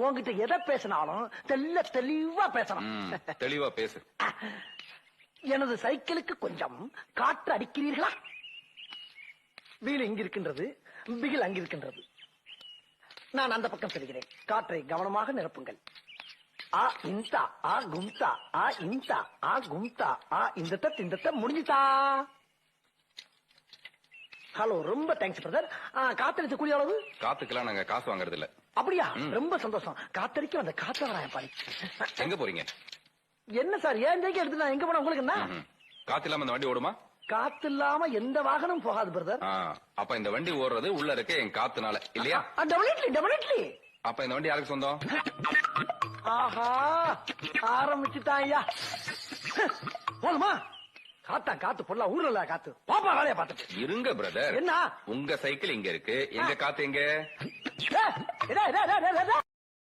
உன்கிட்ட எதை பேசினாலும் தெளிவா பேசணும். தெளிவா பேசு. எனது சைக்கிளுக்கு கொஞ்சம் காற்று அடிக்கிறீர்களா? வீல் இங்க இருக்கின்றது, பிகில் அங்கிருக்கின்றது. நான் அந்த பக்கம் செல்கிறேன். காற்றை கவனமாக நிரப்புங்கள். ஆ இந்தா ஆ கும்தா ஆ இந்தா ஆ கும்தா ஆ இந்த முடிஞ்சுதா? ஹலோ, ரொம்ப தேங்க்ஸ் பிரதர். காத்தடிச்ச கூலி அளவு? காத்துக்கெல்லாம் நாங்க காசு வாங்குறது இல்ல. அப்படியா? ரொம்ப சந்தோஷம். காத்தடிக்க வந்த காத்தவராயன் பாரு. எங்க போறீங்க? என்ன சார், ஏன் ஜெயிக்க எடுத்து நான் எங்க போனா உங்களுக்கு என்ன? காத்து இல்லாம இந்த வண்டி ஓடுமா? காத்து இல்லாம எந்த வாகனம் போகாது பிரதர். அப்ப இந்த வண்டி ஓடுறது உள்ள இருக்க என் காத்துனால இல்லையா? டெபினெட்லி. அப்ப இந்த வண்டி யாருக்கு சொந்தம்? ஆஹா, ஆரம்பிச்சுட்டான் ஐயா. போதுமா? காத்து பொருளா ஊர்ல காத்து. பாப்பா வேலைய பாத்துட்டு இருங்க பிரதர். என்ன? உங்க சைக்கிள் இங்க இருக்கு, எங்க காத்து எங்க?